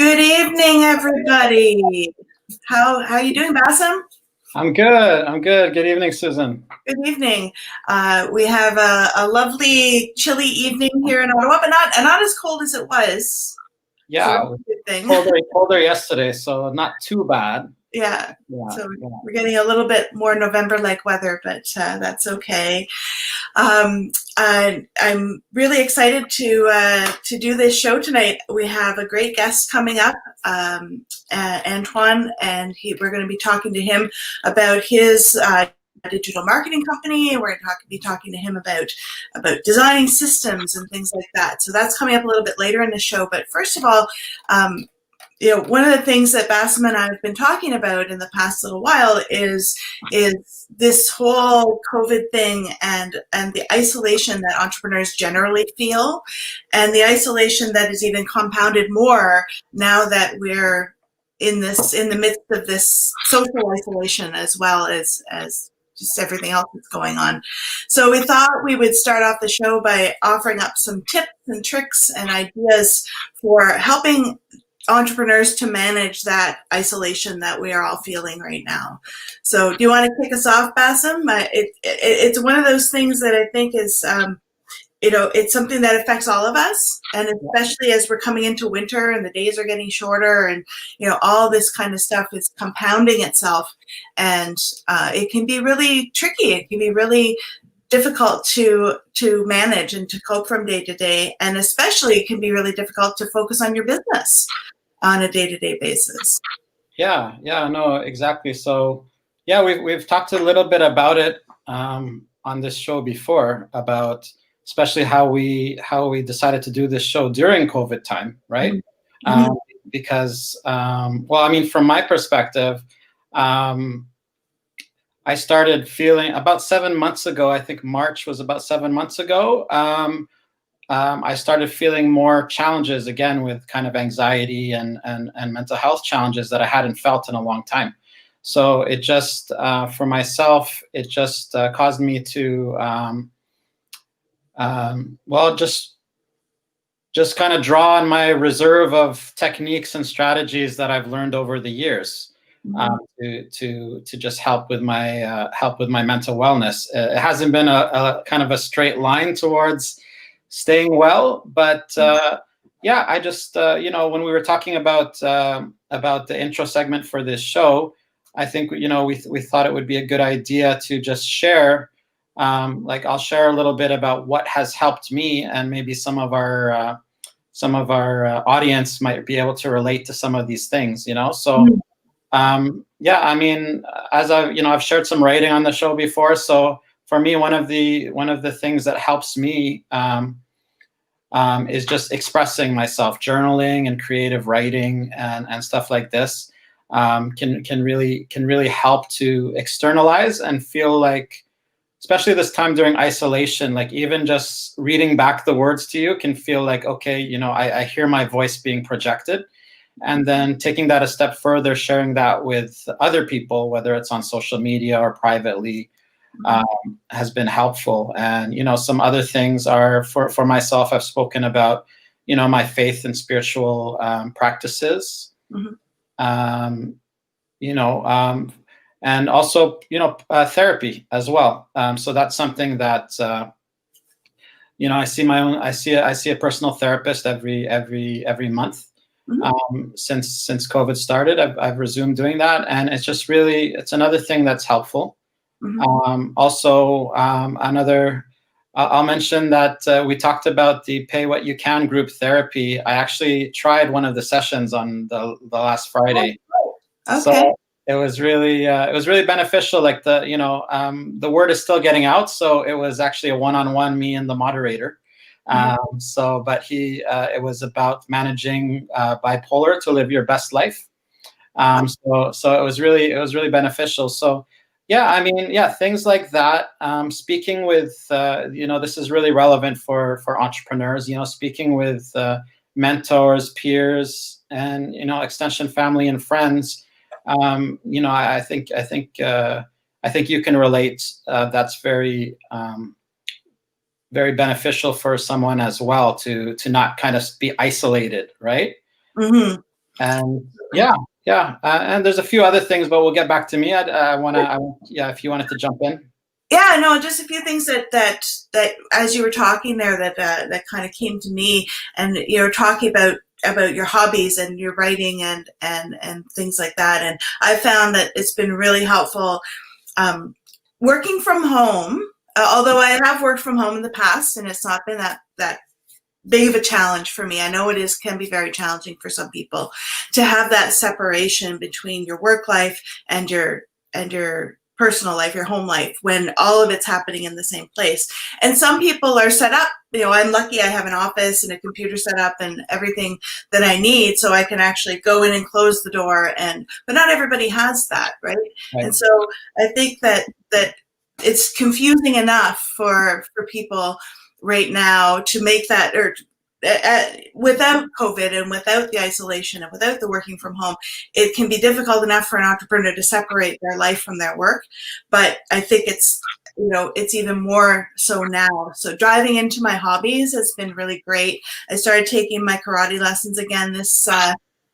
Good evening, everybody. How you doing, Bassem? I'm good. I'm good. Good evening, Susan. Good evening. We have a lovely, chilly evening here in Ottawa, but not as cold as it was. So Yeah, that's a good thing. colder yesterday, so not too bad. Yeah. Yeah, So yeah. we're getting a little bit more November-like weather, but that's okay. I'm really excited to do this show tonight. We have a great guest coming up, Antoine, and we're going to be talking to him about his digital marketing company, and we're going to be talking to him about designing systems and things like that. So that's coming up a little bit later in the show. But first of all, one of the things that Bassem and I have been talking about in the past little while is this whole COVID thing and the isolation that entrepreneurs generally feel, and the isolation that is even compounded more now that we're in the midst of this social isolation as well as just everything else that's going on. So we thought we would start off the show by offering up some tips and tricks and ideas for helping entrepreneurs to manage that isolation that we are all feeling right now. So do you want to kick us off, Bassem? It's one of those things that I think is, it's something that affects all of us, and especially as we're coming into winter and the days are getting shorter, and all this kind of stuff is compounding itself, and it can be really tricky. It can be really difficult to manage and to cope from day to day, and especially it can be really difficult to focus on your business on a day-to-day basis. Yeah, no, exactly. So, yeah, we've talked a little bit about it on this show before, about especially how we decided to do this show during COVID time, right? Mm-hmm. Because, well, I mean, from my perspective, I started feeling about 7 months ago. I think March was about 7 months ago. I started feeling more challenges again with kind of anxiety and mental health challenges that I hadn't felt in a long time. So it just, for myself, it just caused me to, well, just kind of draw on my reserve of techniques and strategies that I've learned over the years. To just help with my mental wellness. It hasn't been a kind of a straight line towards staying well, but yeah, I just when we were talking about the intro segment for this show, I think we thought it would be a good idea to just share, like I'll share a little bit about what has helped me, and maybe some of our audience might be able to relate to some of these things. So. Yeah, I mean, as I've shared some writing on the show before. So for me, one of the things that helps me is just expressing myself, journaling and creative writing and stuff like this can really help to externalize and feel like, especially this time during isolation, like even just reading back the words to you can feel like, okay, I hear my voice being projected. And then taking that a step further, sharing that with other people, whether it's on social media or privately, has been helpful. And, some other things are for myself, I've spoken about, my faith and spiritual practices, and also, therapy as well. So that's something that, I see a personal therapist every month. Since COVID started, I've resumed doing that, and it's another thing that's helpful. Also, I'll mention that we talked about the Pay What You Can group therapy. I actually tried one of the sessions on the last Friday. Okay. So it was really beneficial. Like the word is still getting out, so it was actually a one-on-one, me and the moderator. But it was about managing bipolar to live your best life. So it was really beneficial. So yeah, I mean, yeah, things like that. Speaking with, this is really relevant for entrepreneurs. Speaking with mentors, peers, and extension family and friends. I think you can relate. That's very beneficial for someone as well to not kind of be isolated, right? And and there's a few other things, but we'll get back to me. If you wanted to jump in. Yeah, no, just a few things that as you were talking there that kind of came to me, and you're talking about your hobbies and your writing and things like that. And I found that it's been really helpful working from home. Although I have worked from home in the past, and it's not been that big of a challenge for me. I know it can be very challenging for some people to have that separation between your work life and your personal life, your home life, when all of it's happening in the same place. And some people are set up, I'm lucky I have an office and a computer set up and everything that I need, so I can actually go in and close the door, but not everybody has that, right? And so I think that it's confusing enough for people right now to make that, or without COVID and without the isolation and without the working from home, it can be difficult enough for an entrepreneur to separate their life from their work. But I think it's even more so now. So diving into my hobbies has been really great. I started taking my karate lessons again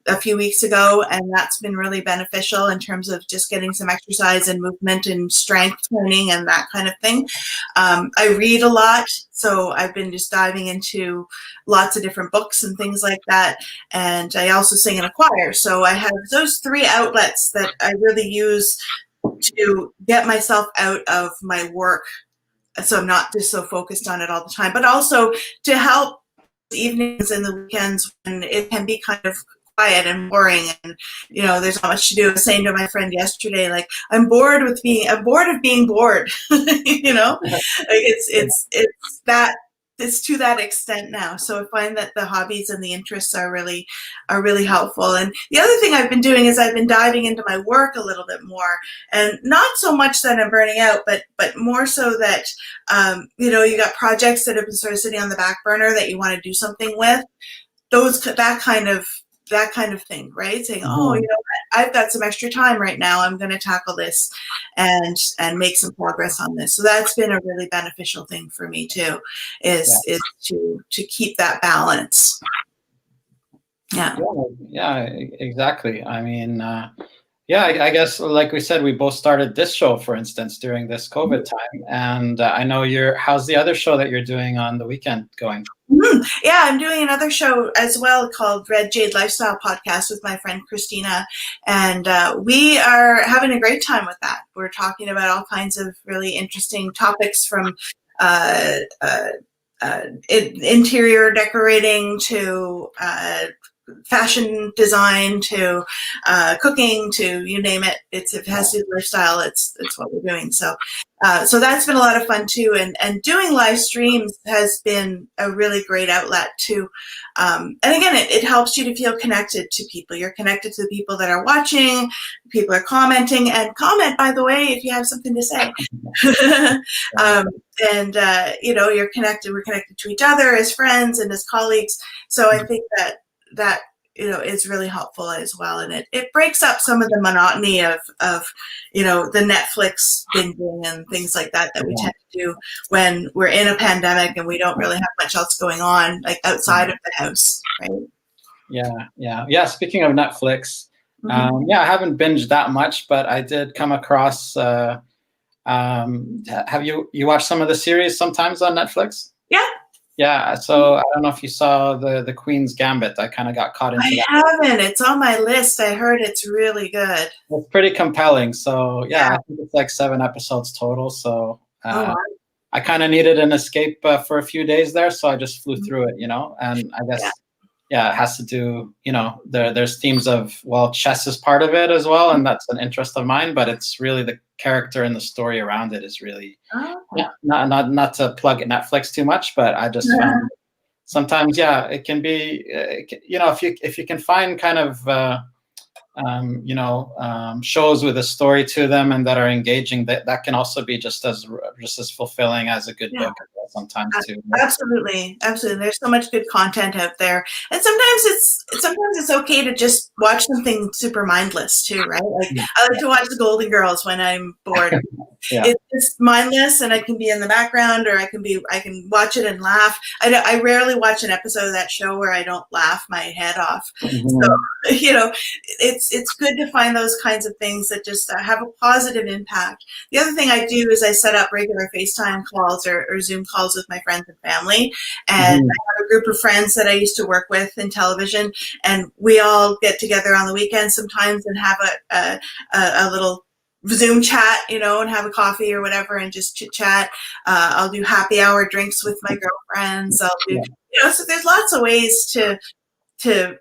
a few weeks ago, and that's been really beneficial in terms of just getting some exercise and movement and strength training and that kind of thing. I read a lot, so I've been just diving into lots of different books and things like that. And I also sing in a choir. So I have those three outlets that I really use to get myself out of my work, so I'm not just so focused on it all the time, but also to help evenings and the weekends when it can be kind of quiet and boring, and there's not much to do. I was saying to my friend yesterday, like, I'm bored of being bored. It's to that extent now. So I find that the hobbies and the interests are really helpful. And the other thing I've been doing is I've been diving into my work a little bit more, and not so much that I'm burning out, but more so that you got projects that have been sort of sitting on the back burner that you want to do something with. That kind of thing, right? Saying, I've got some extra time right now. I'm going to tackle this and make some progress on this. So that's been a really beneficial thing for me too, is to keep that balance. Yeah, exactly. I mean, I guess, like we said, we both started this show, for instance, during this COVID time. And I know how's the other show that you're doing on the weekend going? Mm-hmm. Yeah, I'm doing another show as well called Red Jade Lifestyle Podcast with my friend Christina. And we are having a great time with that. We're talking about all kinds of really interesting topics, from interior decorating to fashion design to cooking, to you name it. If it has to do with lifestyle, it's what we're doing. So that's been a lot of fun too. And doing live streams has been a really great outlet too. And again, it helps you to feel connected to people. You're connected to the people that are watching. People are commenting, and comment, by the way, if you have something to say. You're connected. We're connected to each other as friends and as colleagues. So I think that is really helpful as well, and it breaks up some of the monotony of the Netflix binging and things like that we tend to do when we're in a pandemic and we don't really have much else going on, like outside of the house, right? Yeah. Speaking of Netflix, I haven't binged that much, but I did come across. Have you watched some of the series sometimes on Netflix? Yeah, so I don't know if you saw the Queen's Gambit. I kind of got caught into that. I haven't. It's on my list. I heard it's really good. It's pretty compelling. So I think it's like 7 episodes total. So I kind of needed an escape for a few days there, so I just flew through it, and I guess it has to do, there's themes of, chess is part of it as well, and that's an interest of mine, but it's really the character and the story around it is really not to plug Netflix too much, but I just found sometimes it can be if you can find kind of shows with a story to them and that are engaging, that can also be just as fulfilling as a good book sometimes too. Absolutely. There's so much good content out there, and sometimes it's okay to just watch something super mindless too, right? Like I like to watch the Golden Girls when I'm bored. It's mindless, and I can be in the background, or I can watch it and laugh. I rarely watch an episode of that show where I don't laugh my head off. So it's good to find those kinds of things that just have a positive impact. The other thing I do is I set up regular FaceTime calls or Zoom calls with my friends and family, and I have a group of friends that I used to work with in television, and we all get together on the weekends sometimes and have a little Zoom chat, and have a coffee or whatever and just chit chat. I'll do happy hour drinks with my girlfriends. I'll do, so there's lots of ways to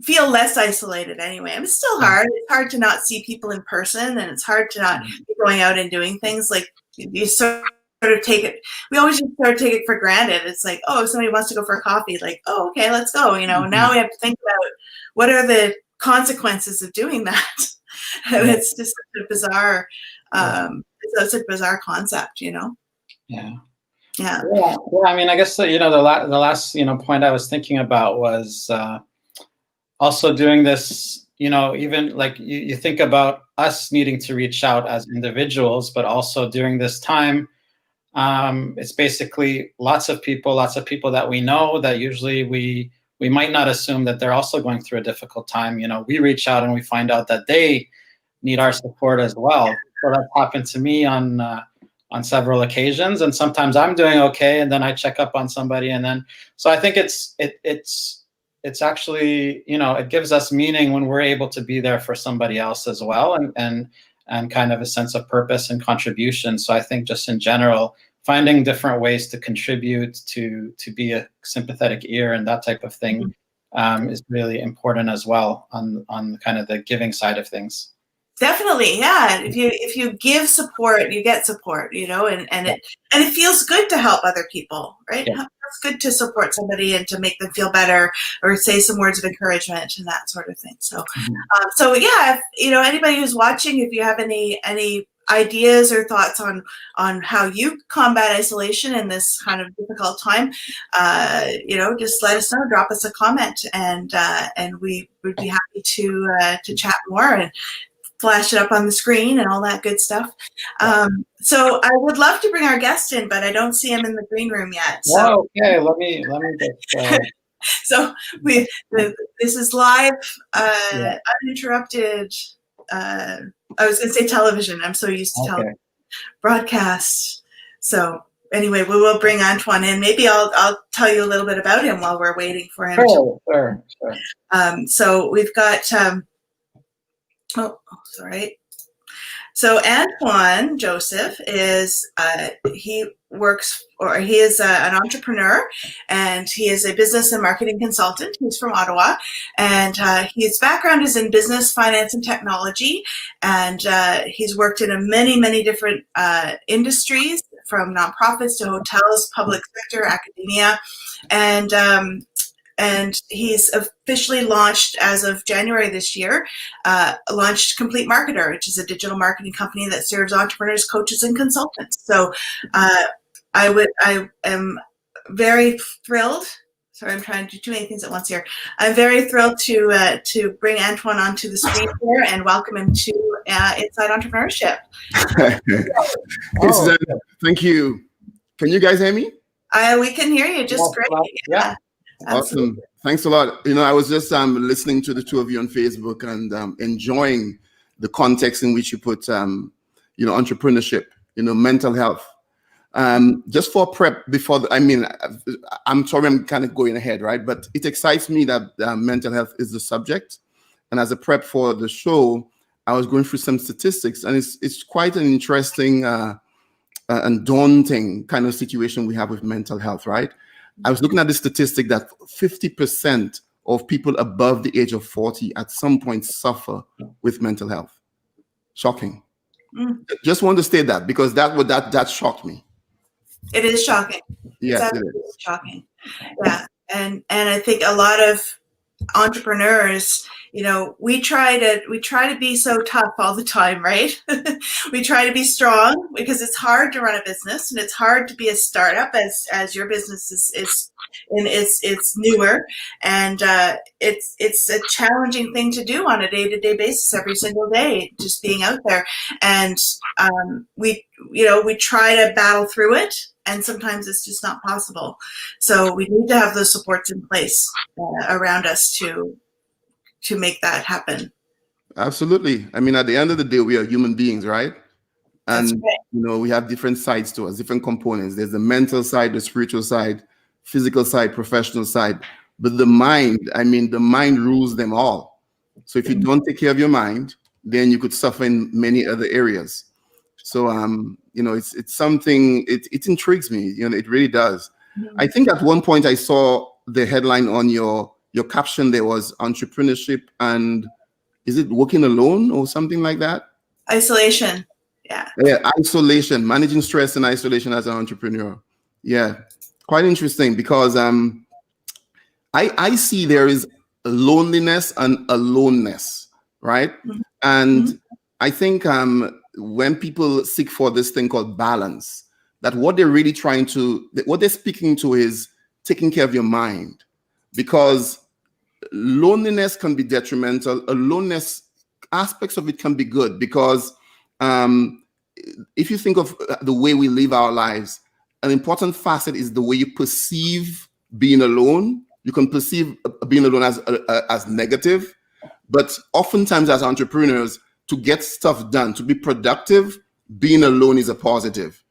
feel less isolated anyway. I mean, it's still hard. It's hard to not see people in person, and it's hard to not be going out and doing things. Like you sort of take it. We always just sort of take it for granted. It's like, oh, if somebody wants to go for a coffee, like, oh, okay, let's go. Now we have to think about what are the consequences of doing that. It's just such a bizarre, it's such a bizarre concept, Yeah. I mean, I guess the last point I was thinking about was also doing this. Even like you think about us needing to reach out as individuals, but also during this time, it's basically lots of people that we know that usually we might not assume that they're also going through a difficult time. We reach out and we find out that they need our support as well. So that's happened to me on several occasions, and sometimes I'm doing okay, and then I check up on somebody, and then so I think it's actually it gives us meaning when we're able to be there for somebody else as well, and kind of a sense of purpose and contribution. So I think just in general, finding different ways to contribute, to be a sympathetic ear and that type of thing is really important as well on kind of the giving side of things. Definitely, yeah. If you give support, you get support, and it feels good to help other people, right? Yeah. It's good to support somebody and to make them feel better, or say some words of encouragement and that sort of thing. So, if, anybody who's watching, if you have any ideas or thoughts on how you combat isolation in this kind of difficult time, just let us know. Drop us a comment, and we would be happy to chat more and flash it up on the screen and all that good stuff. So I would love to bring our guest in, but I don't see him in the green room yet. So. Okay, let me get. So this is live, uninterrupted. I was going to say television. I'm so used to television broadcast. So anyway, we will bring Antoine in. Maybe I'll tell you a little bit about him while we're waiting for him. Sure. So we've got. Sorry. So Antoine Joseph is he is an entrepreneur, and he is a business and marketing consultant. He's from Ottawa, and his background is in business, finance, and technology, and he's worked in many different industries, from nonprofits to hotels, public sector, academia, and he's officially launched, as of January this year, launched Completemarketer, which is a digital marketing company that serves entrepreneurs, coaches, and consultants. So I am very thrilled. Sorry, I'm trying to do too many things at once here. I'm very thrilled to bring Antoine onto the screen here and welcome him to Inside Entrepreneurship. Thank you. Can you guys hear me? We can hear you just great. Yeah. Absolutely. Awesome. Thanks a lot. I was just listening to the two of you on Facebook and enjoying the context in which you put, entrepreneurship, mental health. Just for prep before, I'm sorry, I'm kind of going ahead, right? But it excites me that mental health is the subject. And as a prep for the show, I was going through some statistics, and it's quite an interesting and daunting kind of situation we have with mental health, right? I was looking at the statistic that 50% of people above the age of 40 at some point suffer with mental health. Shocking. Just want to state that, because that shocked me. It is shocking. Yes, it is shocking. Yeah, and I think a lot of entrepreneurs, we try to be so tough all the time, right? We try to be strong because it's hard to run a business, and it's hard to be a startup as your business is and it's newer, and it's a challenging thing to do on a day-to-day basis every single day, just being out there. And we try to battle through it, and sometimes it's just not possible. So we need to have those supports in place around us to make that happen. Absolutely. I mean, at the end of the day, we are human beings, right? And That's right. we have different sides to us, different components. There's the mental side, the spiritual side, physical side, professional side. But the mind rules them all. So if you don't take care of your mind, then you could suffer in many other areas. So it's something, it intrigues me, it really does. Mm-hmm. I think at one point I saw the headline on your caption. There was entrepreneurship and, is it working alone or something like that? Isolation. Yeah, isolation, managing stress and isolation as an entrepreneur. Yeah, quite interesting, because I see there is loneliness and aloneness, right? Mm-hmm. And mm-hmm. I think when people seek for this thing called balance, that what they're really what they're speaking to is taking care of your mind, because loneliness can be detrimental. Aloneness, aspects of it can be good, because if you think of the way we live our lives, an important facet is the way you perceive being alone. You can perceive being alone as negative, but oftentimes as entrepreneurs, to get stuff done, to be productive, being alone is a positive,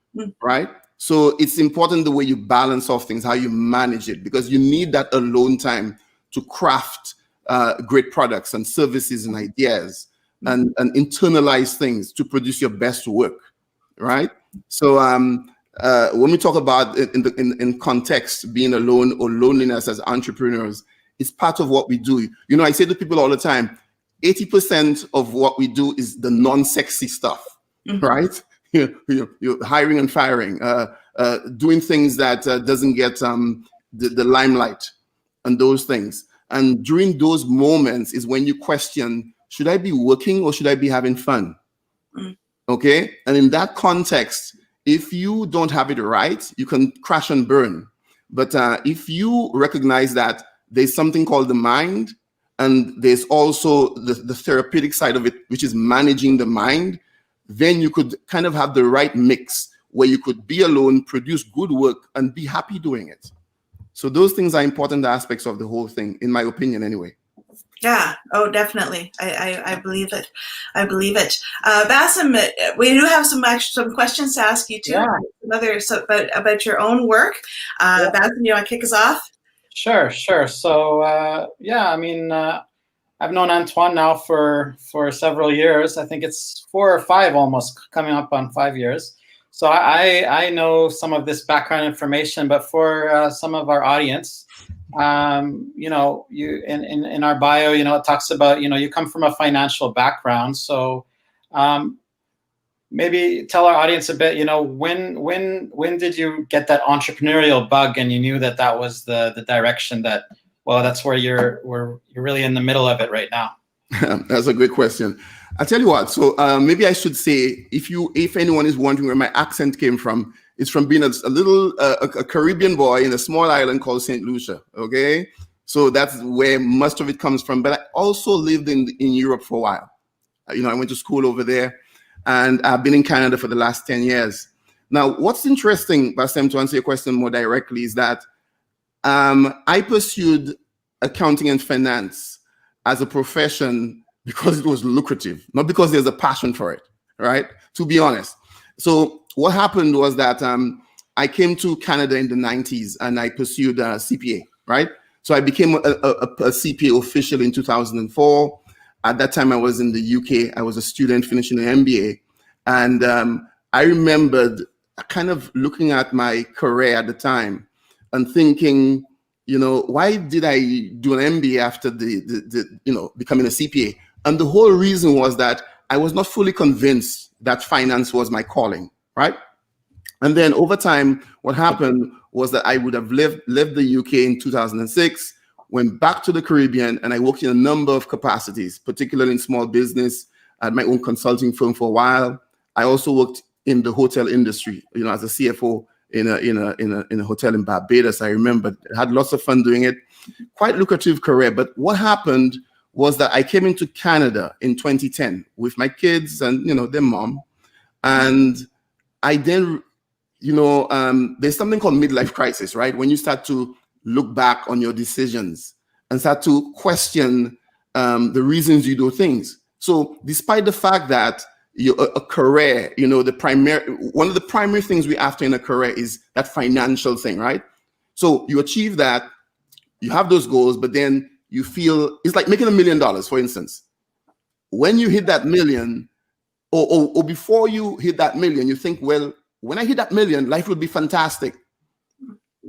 right? So it's important the way you balance off things, how you manage it, because you need that alone time to craft great products and services and ideas, and internalize things to produce your best work, right? So when we talk about it in context, being alone or loneliness as entrepreneurs, it's part of what we do. I say to people all the time, 80% of what we do is the non-sexy stuff, right? You're hiring and firing, doing things that doesn't get the limelight and those things. And during those moments is when you question, should I be working or should I be having fun? Okay. And in that context, if you don't have it right, you can crash and burn. But if you recognize that there's something called the mind, and there's also the therapeutic side of it, which is managing the mind, then you could kind of have the right mix where you could be alone, produce good work, and be happy doing it. So those things are important aspects of the whole thing, in my opinion, anyway. Yeah. Oh, definitely. I believe it. I believe it. Bassem, we do have some questions to ask you too. Yeah. About your own work. Yeah. Bassem, you want to kick us off? Sure. So I've known Antoine now for several years. I think it's 4 or 5, almost coming up on 5 years. So I know some of this background information, but for some of our audience, you in our bio, it talks about, you come from a financial background. So maybe tell our audience a bit, when did you get that entrepreneurial bug and you knew that was the direction that, well, that's where you're really in the middle of it right now? That's a great question. I'll tell you what. So maybe I should say, if anyone is wondering where my accent came from, it's from being a Caribbean boy in a small island called St. Lucia. Okay, so that's where most of it comes from. But I also lived in Europe for a while. I went to school over there, and I've been in Canada for the last 10 years. Now, what's interesting, Bassem, to answer your question more directly, is that I pursued accounting and finance as a profession because it was lucrative, not because there's a passion for it, right? To be honest. So what happened was that I came to Canada in the 90s and I pursued CPA, right? So I became a CPA official in 2004. At that time, I was in the UK. I was a student finishing an MBA. And I remembered kind of looking at my career at the time and thinking, why did I do an MBA after becoming a CPA? And the whole reason was that I was not fully convinced that finance was my calling, right? And then over time, what happened was that I would have left the UK in 2006, went back to the Caribbean, and I worked in a number of capacities, particularly in small business. I had my own consulting firm for a while. I also worked in the hotel industry, as a CFO in a hotel in Barbados. I remember I had lots of fun doing it. Quite lucrative career. But what happened was that I came into Canada in 2010 with my kids and their mom, and I then there's something called midlife crisis, right? When you start to look back on your decisions and start to question the reasons you do things. So despite the fact that a career, one of the primary things we after in a career is that financial thing, right? So you achieve that, you have those goals, but then you feel it's like making $1 million, for instance. When you hit that million, or before you hit that million, you think, well, when I hit that million, life will be fantastic.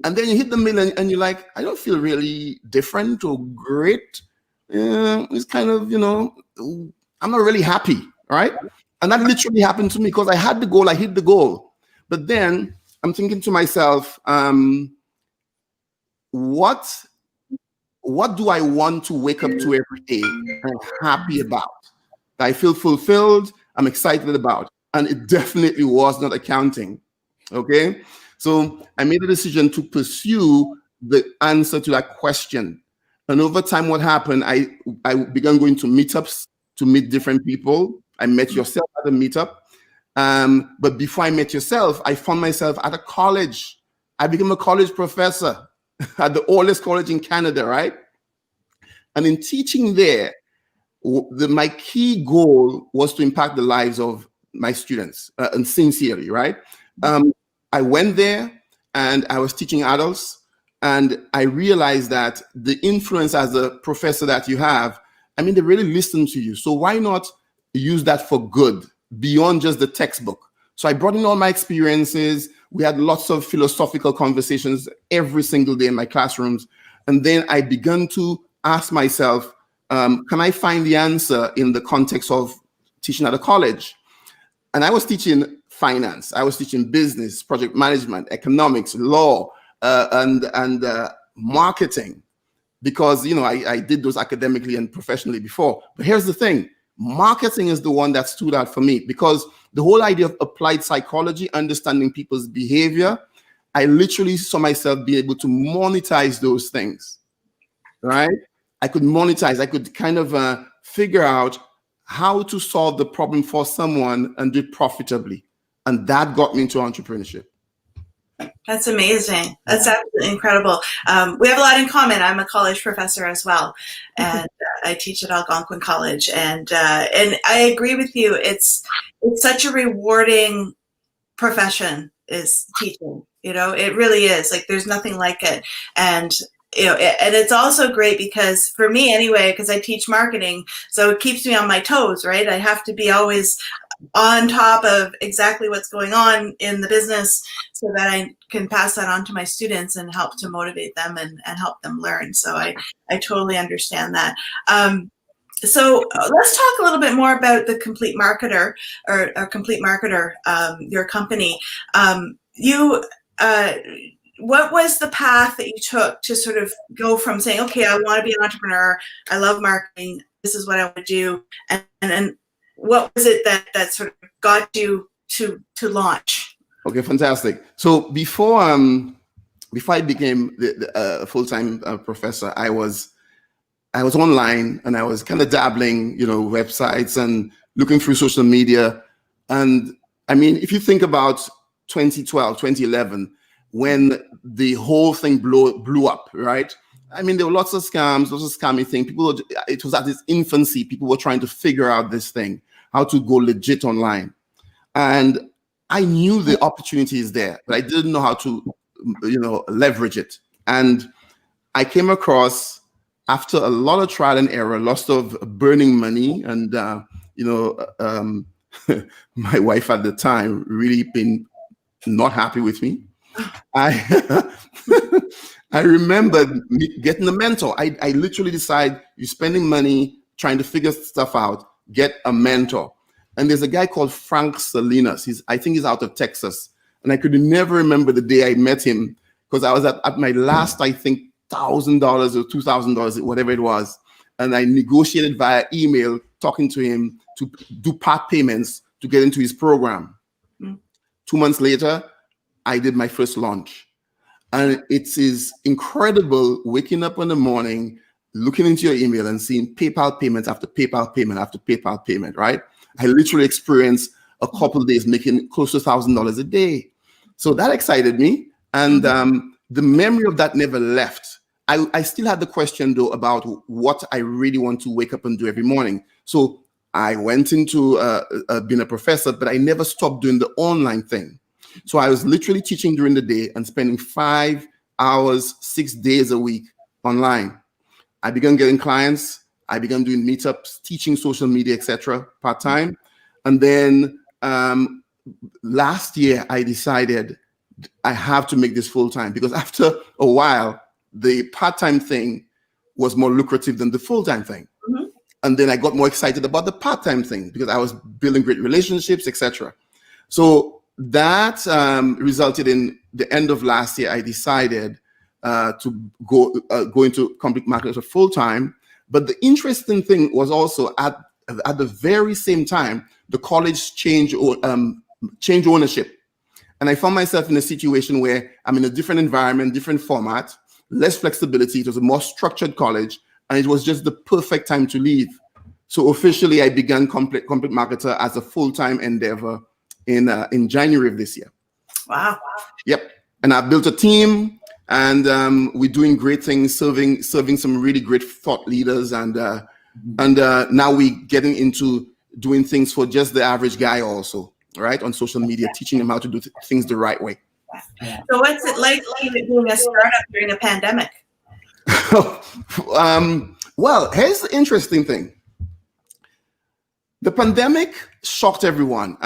And then you hit the million and you're like, I don't feel really different or great. It's kind of, I'm not really happy, right? And that literally happened to me because I had the goal, I hit the goal. But then I'm thinking to myself, what do I want to wake up to every day and I'm happy about? I feel fulfilled, I'm excited about. And it definitely was not accounting, okay? So I made a decision to pursue the answer to that question. And over time, what happened, I began going to meetups to meet different people. I met yourself at a meetup. But before I met yourself, I found myself at a college. I became a college professor at the oldest college in Canada, right? And in teaching there, my key goal was to impact the lives of my students, and sincerely, right? I went there and I was teaching adults, and I realized that the influence as a professor that you have, they really listen to you. So why not use that for good beyond just the textbook? So I brought in all my experiences. We had lots of philosophical conversations every single day in my classrooms. And then I began to ask myself, can I find the answer in the context of teaching at a college? And I was teaching finance. I was teaching business, project management, economics, law, and marketing, because I did those academically and professionally before. But here's the thing: marketing is the one that stood out for me, because the whole idea of applied psychology, understanding people's behavior, I literally saw myself be able to monetize those things, right? I could monetize. I could kind of figure out how to solve the problem for someone and do it profitably. And that got me into entrepreneurship. That's amazing. That's absolutely incredible. We have a lot in common. I'm a college professor as well, and I teach at Algonquin College. And I agree with you. It's such a rewarding profession, is teaching. It really is. Like, there's nothing like it. And and it's also great because, for me anyway, because I teach marketing, so it keeps me on my toes, right? I have to be always on top of exactly what's going on in the business so that I can pass that on to my students and help to motivate them and help them learn. So I totally understand that. So let's talk a little bit more about the Completemarketer, or Completemarketer, your company. What was the path that you took to sort of go from saying, okay, I want to be an entrepreneur, I love marketing, this is what I want to do, and what was it that sort of got you to launch? Okay, fantastic. So before I became a full-time professor, I was online, and I was kind of dabbling, websites and looking through social media. And if you think about 2012, 2011, when the whole thing blew up, right? There were lots of scams, lots of scammy things. It was at its infancy. People were trying to figure out this thing, how to go legit online. And I knew the opportunity is there, but I didn't know how to, leverage it. And I came across, after a lot of trial and error, lots of burning money, and my wife at the time really been not happy with me. I remember getting a mentor. I literally decide, you're spending money trying to figure stuff out, get a mentor. And there's a guy called Frank Salinas. I think he's out of Texas. And I could never remember the day I met him, because I was at my last, I think, $1,000 or $2,000, whatever it was. And I negotiated via email, talking to him to do part payments to get into his program. 2 months later, I did my first launch. And it is incredible waking up in the morning, looking into your email and seeing PayPal payment after PayPal payment after PayPal payment, right? I literally experienced a couple of days making close to $1,000 a day. So that excited me. And the memory of that never left. I still had the question, though, about what I really want to wake up and do every morning. So I went into being a professor, but I never stopped doing the online thing. So I was literally teaching during the day and spending 5 hours, 6 days a week online. I began getting clients. I began doing meetups, teaching social media, etc., part-time. And then last year, I decided I have to make this full-time, because after a while, the part-time thing was more lucrative than the full-time thing. And then I got more excited about the part-time thing because I was building great relationships, etc. So that resulted in the end of last year, I decided to go into Completemarketer full-time. But the interesting thing was also at the very same time, the college changed ownership. And I found myself in a situation where I'm in a different environment, different format, less flexibility. It was a more structured college, and it was just the perfect time to leave. So officially, I began Completemarketer as a full-time endeavor in January of this year. Wow. Yep. And I built a team, and we're doing great things, serving some really great thought leaders, and now we're getting into doing things for just the average guy also, right? On social media, teaching them how to do things the right way. So what's it like being a startup during a pandemic? Well, here's the interesting thing. The pandemic shocked everyone,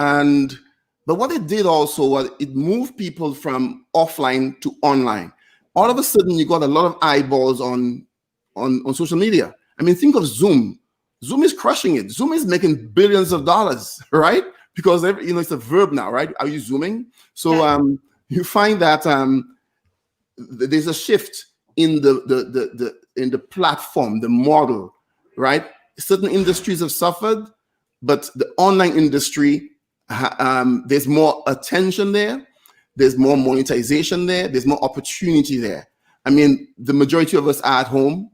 but what it did also was it moved people from offline to online. All of a sudden, you got a lot of eyeballs on social media. I mean, think of Zoom. Zoom is crushing it. Zoom is making billions of dollars, right? Because it's a verb now, right? Are you zooming? So you find that there's a shift in the platform, the model, right? Certain industries have suffered, but the online industry, there's more attention there. There's more monetization there. There's more opportunity there. I mean, the majority of us are at home,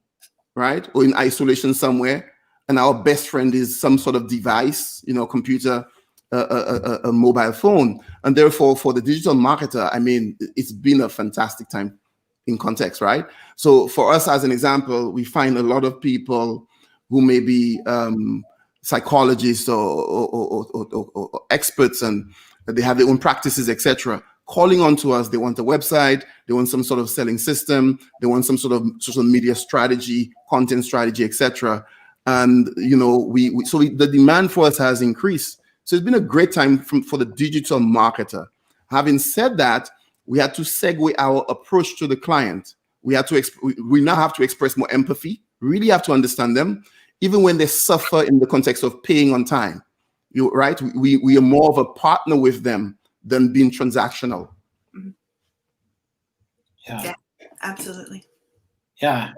right? Or in isolation somewhere. And our best friend is some sort of device, computer, a mobile phone. And therefore, for the digital marketer, I mean, it's been a fantastic time in context, right? So for us, as an example, we find a lot of people who may be psychologists or experts, and they have their own practices, etc., calling on to us. They want a website, they want some sort of selling system, they want some sort of social media strategy, content strategy, etc. And the demand for us has increased. So it's been a great time for the digital marketer. Having said that, we had to segue our approach to the client. We now have to express more empathy, really have to understand them, even when they suffer in the context of paying on time. Right? We are more of a partner with them than being transactional. Yeah, absolutely. Yeah.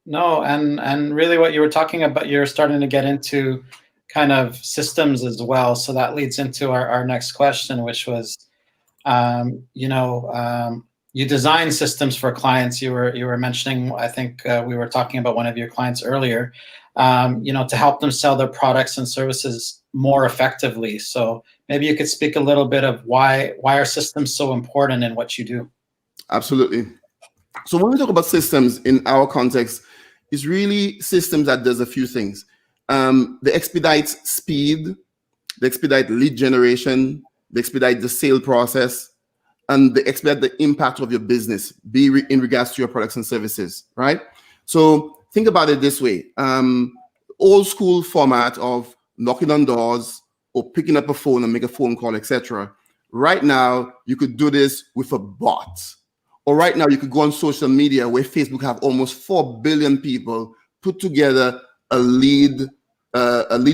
No, and really what you were talking about, you're starting to get into kind of systems as well. So that leads into our next question, which was, you design systems for clients. You were mentioning, I think we were talking about one of your clients earlier, to help them sell their products and services more effectively. So maybe you could speak a little bit of why are systems so important in what you do? Absolutely. So when we talk about systems in our context, it's really systems that does a few things. They expedite speed, they expedite lead generation, they expedite the sale process, and they expedite the impact of your business, in regards to your products and services, right? So think about it this way. Old school format of knocking on doors or picking up a phone and make a phone call, etc. Right now, you could do this with a bot. Or right now, you could go on social media where Facebook have almost 4 billion people put together a lead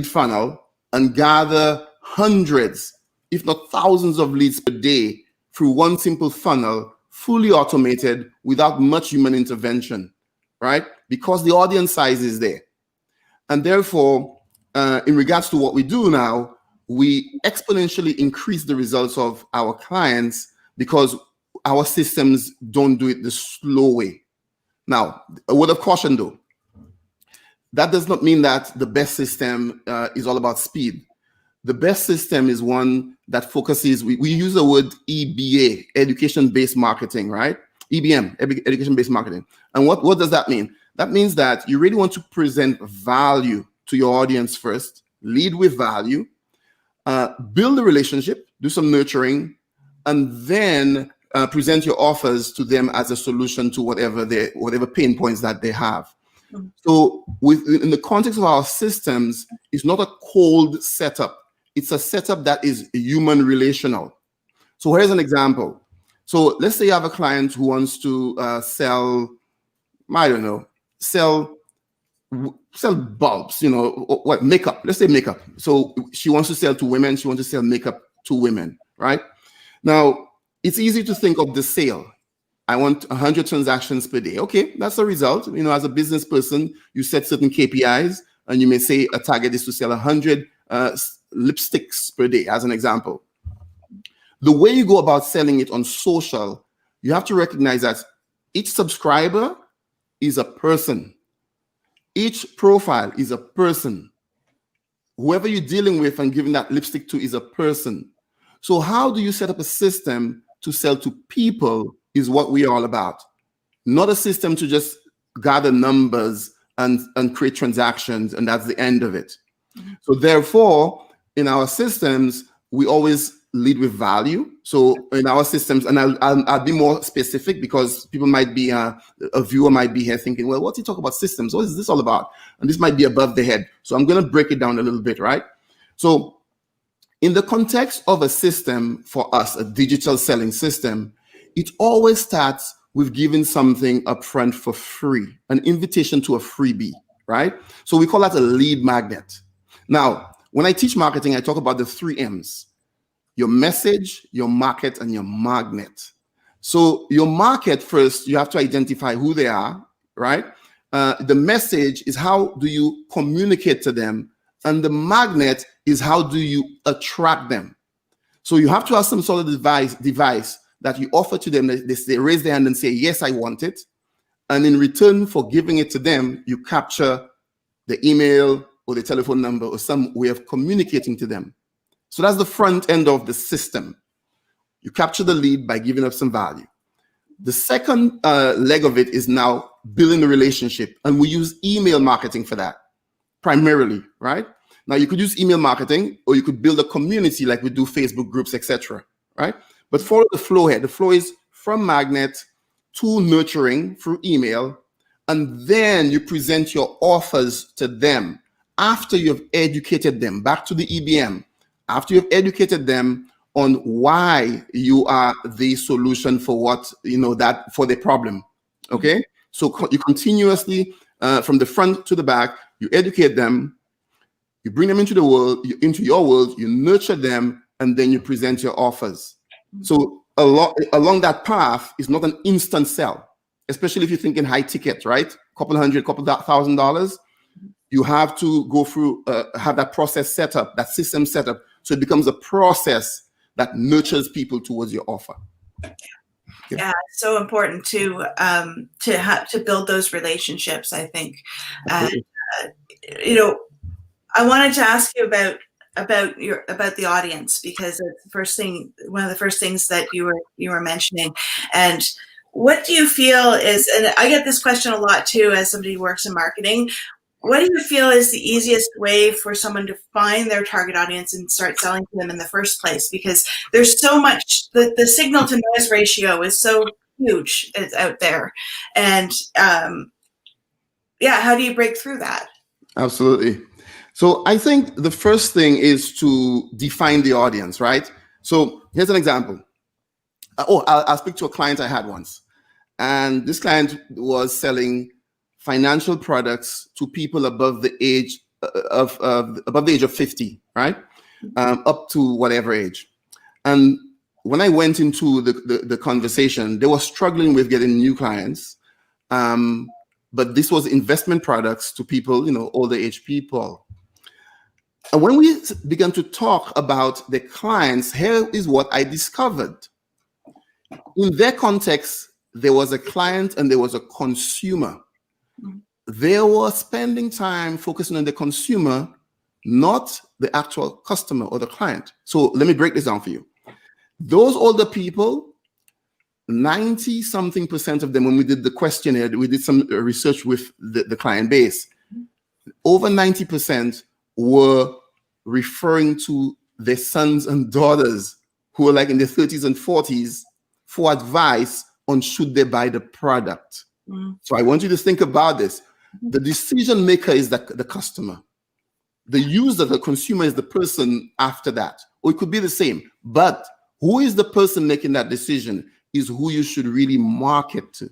funnel and gather hundreds, if not thousands of leads per day through one simple funnel fully automated without much human intervention, right? Because the audience size is there. And therefore, in regards to what we do now, we exponentially increase the results of our clients because our systems don't do it the slow way. Now, a word of caution though, that does not mean that the best system is all about speed. The best system is one that focuses, we use the word EBA, education-based marketing, right? EBM, education-based marketing. And what does that mean? That means that you really want to present value to your audience first, lead with value, build a relationship, do some nurturing, and then present your offers to them as a solution to whatever pain points that they have. So in the context of our systems, it's not a cold setup. It's a setup that is human relational. So here's an example. So let's say you have a client who wants to sell, I don't know, sell bulbs, what, makeup. Let's say makeup. So she wants to sell to women. She wants to sell makeup to women, right? Now, it's easy to think of the sale. I want 100 transactions per day. Okay, that's the result. As a business person, you set certain KPIs, and you may say a target is to sell 100 lipsticks per day, as an example. The way you go about selling it on social, you have to recognize that each subscriber is a person. Each profile is a person. Whoever you're dealing with and giving that lipstick to is a person. So how do you set up a system to sell to people is what we're all about. Not a system to just gather numbers and create transactions, and that's the end of it. So therefore, in our systems, we always lead with value. So in our systems, and I'll be more specific because people might be, a viewer might be here thinking, well, what's he talking about systems? What is this all about? And this might be above the head. So I'm going to break it down a little bit, right? So in the context of a system for us, a digital selling system, it always starts with giving something upfront for free, an invitation to a freebie, right? So we call that a lead magnet. Now, when I teach marketing, I talk about the 3 M's: your message, your market, and your magnet. So your market, first, you have to identify who they are, right? The message is how do you communicate to them, and the magnet is how do you attract them. So you have to have some sort of device that you offer to them. They raise their hand and say, yes, I want it. And in return for giving it to them, you capture the email or the telephone number or some way of communicating to them. So that's the front end of the system. You capture the lead by giving up some value. The second leg of it is now building the relationship. And we use email marketing for that primarily, right? Now you could use email marketing, or you could build a community like we do Facebook groups, etc., right? But follow the flow here. The flow is from magnet to nurturing through email, and then you present your offers to them after you've educated them, back to the EBM, after you've educated them on why you are the solution for what, for the problem, okay? So you continuously, from the front to the back, you educate them, you bring them into the world, into your world, you nurture them, and then you present your offers. So along that path is not an instant sell, especially if you're thinking high ticket, right? Couple $1,000. You have to go through, have that process set up, that system set up. So it becomes a process that nurtures people towards your offer. Yeah, it's so important to build those relationships, I think. And, I wanted to ask you about the audience, because it's one of the first things that you were mentioning. And what do you feel is, and I get this question a lot too as somebody who works in marketing, what do you feel is the easiest way for someone to find their target audience and start selling to them in the first place? Because there's so much, the signal to noise ratio is so huge out there. And how do you break through that? Absolutely. So I think the first thing is to define the audience, right? So here's an example. I'll speak to a client I had once. And this client was selling financial products to people above the age of 50, right? Up to whatever age. And when I went into the conversation, they were struggling with getting new clients. But this was investment products to people, older age people. And when we began to talk about the clients, here is what I discovered. In their context, there was a client and there was a consumer. They were spending time focusing on the consumer, not the actual customer or the client. So let me break this down for you. Those older people, 90-something% of them, when we did the questionnaire, we did some research with the client base, over 90% were referring to their sons and daughters who are like in their 30s and 40s for advice on should they buy the product. So I want you to think about this. The decision maker is the customer. The user, the consumer, is the person after that. Or it could be the same. But who is the person making that decision is who you should really market to.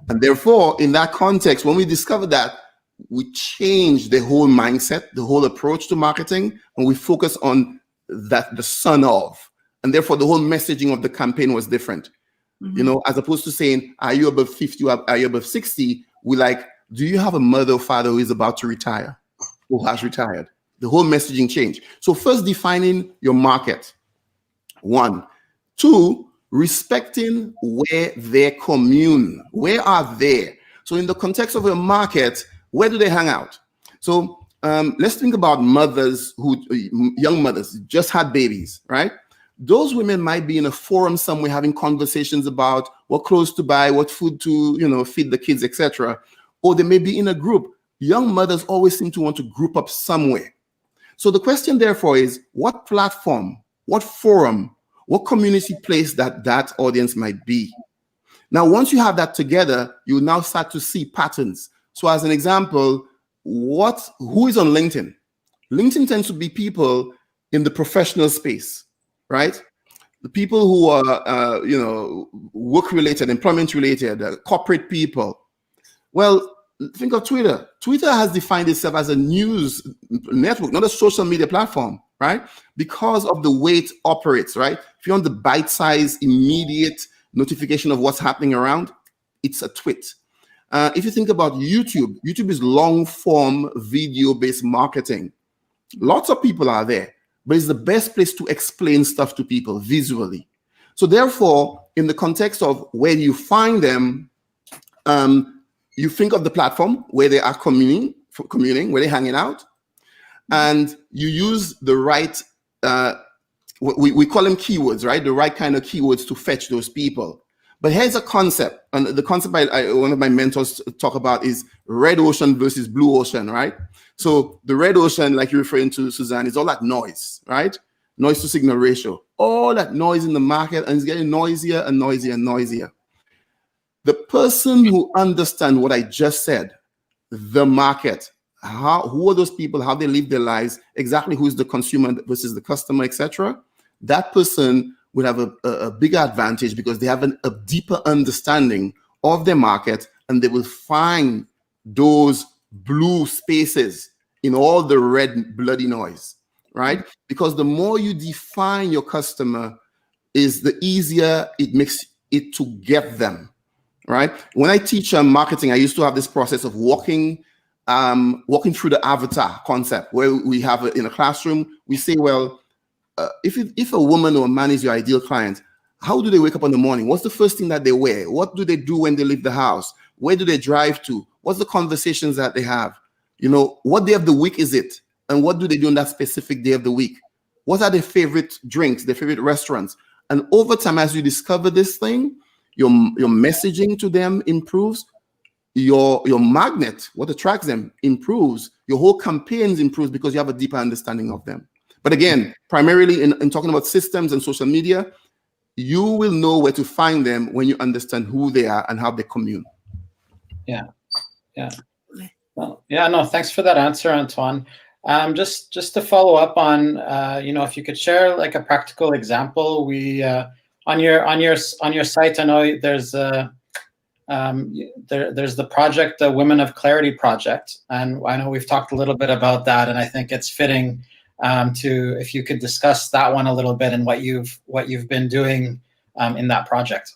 And therefore, in that context, when we discovered that, we changed the whole mindset, the whole approach to marketing, and we focus on that, the son of. And therefore, the whole messaging of the campaign was different. As opposed to saying, are you above 50, are you above 60? We like, do you have a mother or father who is about to retire or has retired? The whole messaging changed. So first, defining your market. 1. 2, respecting where they commune. Where are they? So in the context of a market, where do they hang out? So let's think about mothers young mothers, just had babies, right? Those women might be in a forum somewhere having conversations about what clothes to buy, what food to, feed the kids, etc. Or they may be in a group. Young mothers always seem to want to group up somewhere. So the question therefore is, what platform, what forum, what community place that audience might be? Now, once you have that together, you now start to see patterns. So as an example, who is on LinkedIn? LinkedIn tends to be people in the professional space, right? The people who are, work-related, employment-related, corporate people. Well, think of Twitter. Twitter has defined itself as a news network, not a social media platform, right? Because of the way it operates, right? If you want the bite-sized, immediate notification of what's happening around, it's a tweet. If you think about YouTube, YouTube is long-form video-based marketing. Lots of people are there, but it's the best place to explain stuff to people visually. So therefore, in the context of where you find them, you think of the platform where they are communing, where they're hanging out, and you use the right, we call them keywords, right? The right kind of keywords to fetch those people. But here's a concept, and the concept one of my mentors talk about is red ocean versus blue ocean, right? So the red ocean, like you're referring to, Suzanne, is all that noise, right? Noise to signal ratio. All that noise in the market, and it's getting noisier and noisier and noisier. The person who understands what I just said, the market, who are those people, how they live their lives, exactly who's the consumer versus the customer, etc. That person would have a bigger advantage because they have a deeper understanding of their market, and they will find those blue spaces in all the red bloody noise, right? Because the more you define your customer, is the easier it makes it to get them, right? When I teach marketing, I used to have this process of walking through the avatar concept, where we have in a classroom, we say, well, if a woman or a man is your ideal client, how do they wake up in the morning? What's the first thing that they wear? What do they do when they leave the house? Where do they drive to? What's the conversations that they have? What day of the week is it? And what do they do on that specific day of the week? What are their favorite drinks, their favorite restaurants? And over time, as you discover this thing, your messaging to them improves. Your magnet, what attracts them, improves. Your whole campaigns improves because you have a deeper understanding of them. But again, primarily in talking about systems and social media, you will know where to find them when you understand who they are and how they commune. Yeah. Well, yeah, no, thanks for that answer, Antoine. Just to follow up on, if you could share like a practical example. We on your site, I know there's there's the project, the Women of Clarity project, and I know we've talked a little bit about that, and I think it's fitting if you could discuss that one a little bit and what you've been doing in that project.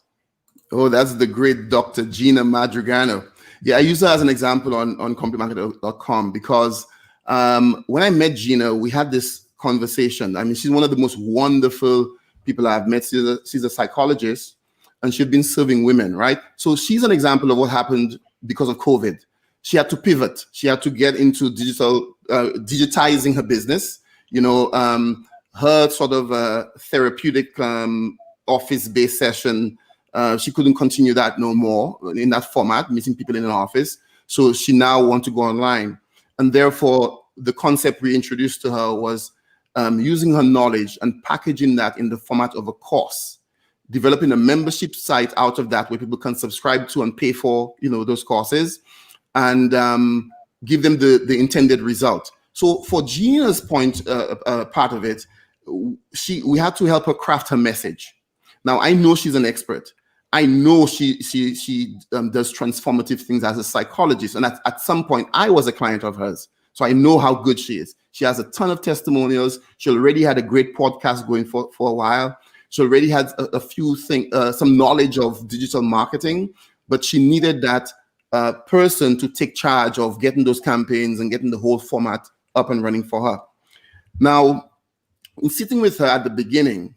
Oh, that's the great Dr. Gina Madrigano. Yeah, I use her as an example on Completemarketer.com because when I met Gina, we had this conversation. I mean, she's one of the most wonderful people I've met. She's a psychologist, and she's been serving women, right? So she's an example of what happened because of COVID. She had to pivot. She had to get into digitizing her business. You know, her sort of therapeutic office-based session, she couldn't continue that no more in that format, meeting people in an office. So she now wants to go online. And therefore, the concept we introduced to her was using her knowledge and packaging that in the format of a course, developing a membership site out of that where people can subscribe to and pay for, you know, those courses, and give them the intended result. So for Gina's part of it, we had to help her craft her message. Now, I know she's an expert. I know she does transformative things as a psychologist. And at some point, I was a client of hers. So I know how good she is. She has a ton of testimonials. She already had a great podcast going for a while. She already had a few things, some knowledge of digital marketing, but she needed that person to take charge of getting those campaigns and getting the whole format up and running for her. Now, in sitting with her at the beginning,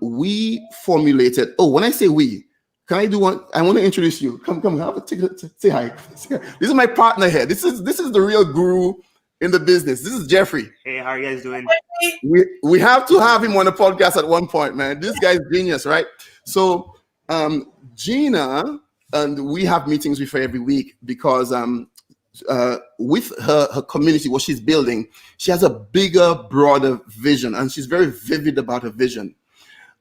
we formulated, when I say we, can I do one? I want to introduce you. Come, say hi. This is my partner here. This is the real guru in the business. This is Jeffrey. Hey, how are you guys doing? We have to have him on the podcast at one point, man. This guy's genius, right? So Gina, and we have meetings with her every week because with her community, what she's building, she has a bigger, broader vision, and she's very vivid about her vision.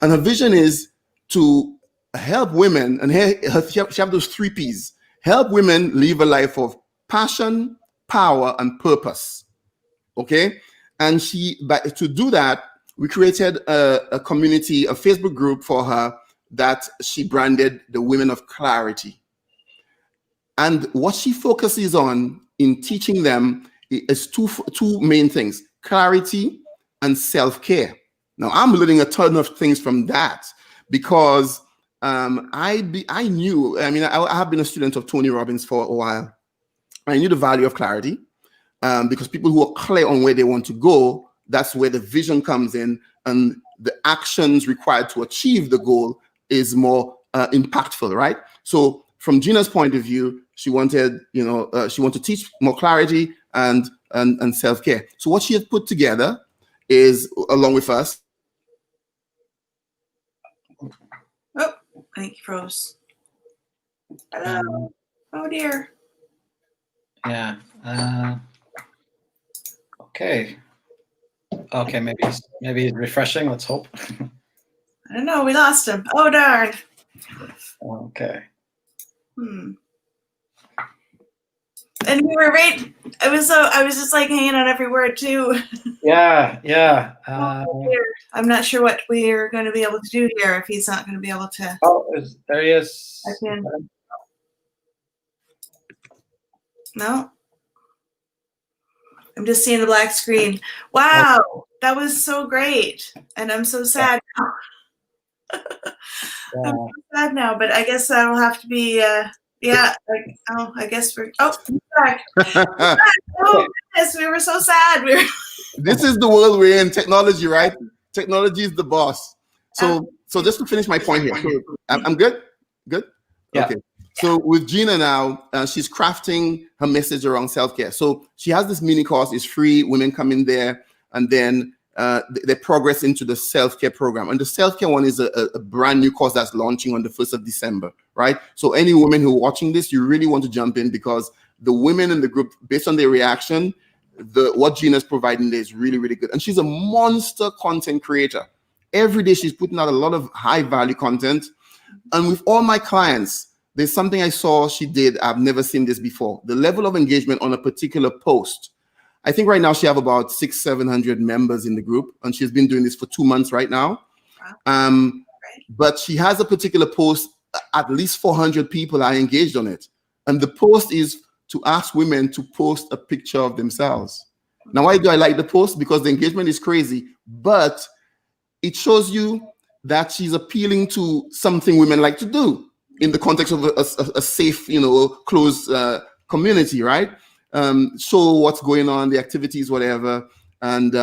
And her vision is to help women, and she have those 3 P's: help women live a life of passion, power, and purpose. Okay, and to do that, we created a community, a Facebook group for her that she branded the Women of Clarity. And what she focuses on in teaching them is two main things: clarity and self-care. Now, I'm learning a ton of things from that because I knew, I mean, I have been a student of Tony Robbins for a while. I knew the value of clarity because people who are clear on where they want to go, that's where the vision comes in, and the actions required to achieve the goal is more impactful, right? So from Gina's point of view, she wanted, she wanted to teach more clarity and self-care. So what she had put together is, along with us. Oh, I think he froze. Hello. Oh dear. Yeah. Okay. Okay. Maybe he's refreshing. Let's hope. I don't know. We lost him. Oh darn. Okay. And we were right. I was just like hanging on every word too. Yeah. I'm not sure what we're going to be able to do here if he's not going to be able to. Oh, there he is. No. I'm just seeing the black screen. Wow, that was so great, and I'm so sad. I'm so sad now, but I guess that'll have to be. I guess we're. Oh, he's back. Oh goodness, we were so sad. This is the world we're in. Technology, right? Technology is the boss. So just to finish my point here. So I'm good. Good. Yeah. Okay. So with Gina now, she's crafting her message around self-care. So she has this mini course. It's free. Women come in there, and then they progress into the self-care program. And the self-care one is a brand new course that's launching on the 1st of December, right? So any women who are watching this, you really want to jump in because the women in the group, based on their reaction, what Gina's providing there is really, really good. And she's a monster content creator. Every day she's putting out a lot of high-value content. And with all my clients, there's something I saw she did. I've never seen this before. The level of engagement on a particular post. I think right now she have about 600-700 members in the group, and she's been doing this for 2 months right now. But she has a particular post, at least 400 people are engaged on it. And the post is to ask women to post a picture of themselves. Now, why do I like the post? Because the engagement is crazy, but it shows you that she's appealing to something women like to do in the context of a safe, closed community, right? Show what's going on, the activities, whatever. And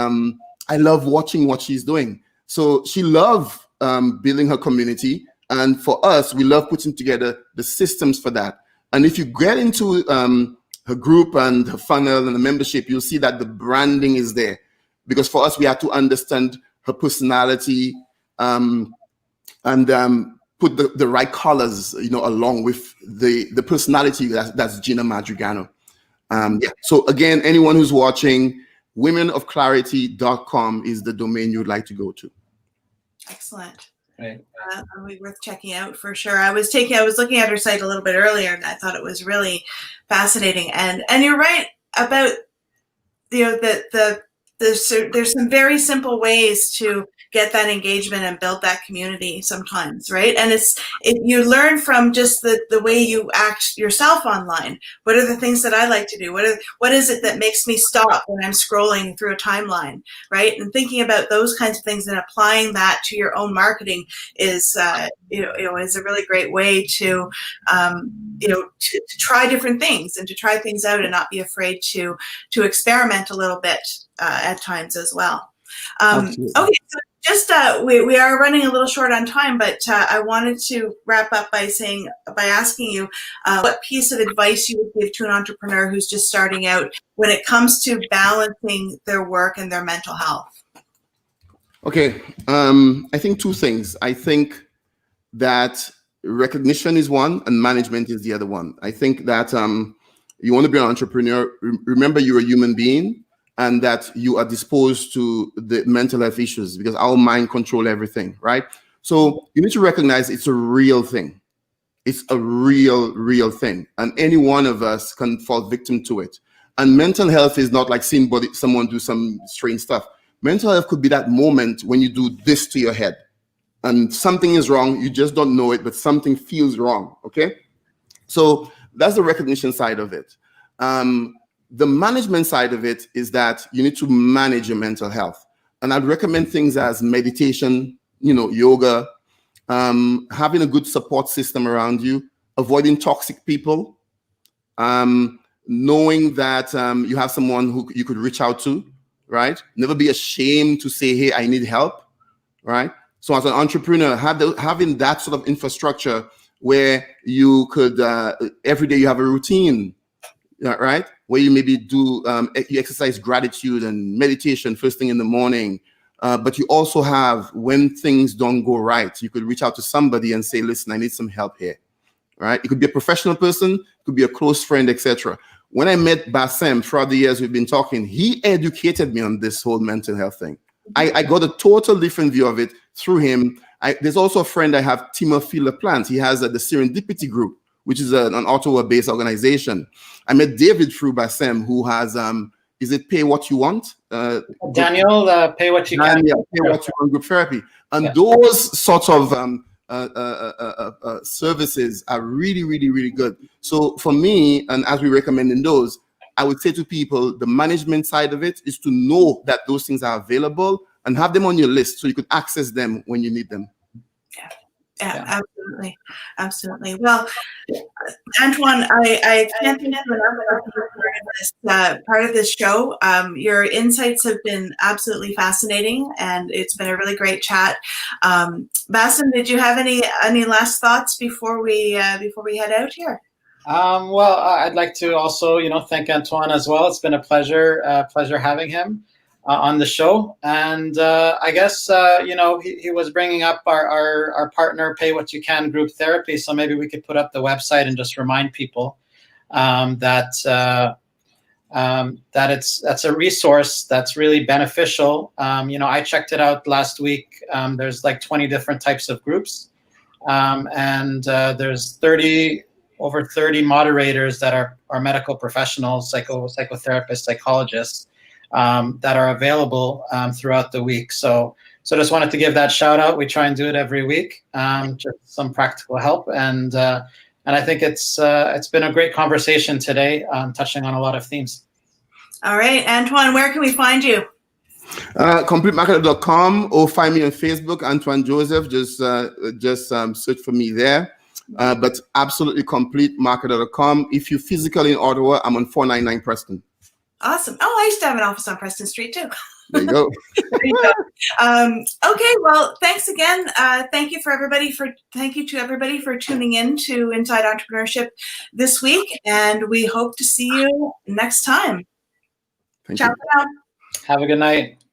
I love watching what she's doing. So she loves building her community. And for us, we love putting together the systems for that. And if you get into her group and her funnel and the membership, you'll see that the branding is there. Because for us, we have to understand her personality and put the right colors, along with the personality that's Gina Madrigano. So again, anyone who's watching, womenofclarity.com is the domain you'd like to go to. Excellent. Right. It'll be worth checking out for sure. I was looking at her site a little bit earlier, and I thought it was really fascinating. And you're right about there's some very simple ways to get that engagement and build that community sometimes, right? And you learn from just the way you act yourself online. What are the things that I like to do? What is it that makes me stop when I'm scrolling through a timeline, right? And thinking about those kinds of things and applying that to your own marketing is a really great way to try different things and to try things out and not be afraid to experiment a little bit at times as well. Okay, so just we are running a little short on time, but I wanted to wrap up by asking you what piece of advice you would give to an entrepreneur who's just starting out when it comes to balancing their work and their mental health. Okay, I think two things. I think that recognition is one and management is the other one. I think that you want to be an entrepreneur, remember you're a human being, and that you are disposed to the mental health issues because our mind control everything, right? So you need to recognize it's a real thing. It's a real thing. And any one of us can fall victim to it. And mental health is not like seeing someone do some strange stuff. Mental health could be that moment when you do this to your head and something is wrong. You just don't know it, but something feels wrong, okay? So that's the recognition side of it. The management side of it is that you need to manage your mental health. And I'd recommend things as meditation, yoga, having a good support system around you, avoiding toxic people, knowing that you have someone who you could reach out to, right? Never be ashamed to say, hey, I need help, right? So as an entrepreneur, having that sort of infrastructure where you could, every day you have a routine, right? Where you maybe do, you exercise gratitude and meditation first thing in the morning. But you also have, when things don't go right, you could reach out to somebody and say, listen, I need some help here, right? It could be a professional person, it could be a close friend, etc. When I met Bassem, throughout the years we've been talking, he educated me on this whole mental health thing. I got a total different view of it through him. There's also a friend I have, Timothy LaPlante. He has the Serendipity Group, which is an Ottawa-based organization. I met David through Bassem, who has, is it Pay What You Want? Daniel, Pay What You Can. Daniel, Pay What You Want group therapy. And those sorts of services are really good. So for me, and as we recommend in those, I would say to people, the management side of it is to know that those things are available and have them on your list so you could access them when you need them. Yeah, absolutely. Well, Antoine, I can't thank you enough for part of this show. Your insights have been absolutely fascinating, and it's been a really great chat. Bassem, did you have any last thoughts before we head out here? Well, I'd like to also, thank Antoine as well. It's been a pleasure having him on the show. And I guess, he was bringing up our partner Pay What You Can group therapy. So maybe we could put up the website and just remind people that's a resource that's really beneficial. I checked it out last week. There's like 20 different types of groups. And there's over 30 moderators that are medical professionals, psychotherapists, psychologists, that are available throughout the week. So just wanted to give that shout out. We try and do it every week, just some practical help. And I think it's been a great conversation today, touching on a lot of themes. All right, Antoine, where can we find you? Completemarketer.com, or find me on Facebook, Antoine Joseph. Just search for me there. But absolutely completemarketer.com. If you're physically in Ottawa, I'm on 499 Preston. Awesome. Oh, I used to have an office on Preston Street too. There you go. There you go. Okay, well, thanks again. Thank you to everybody for tuning in to Inside Entrepreneurship this week, and we hope to see you next time. Thank Ciao you. for now. Have a good night.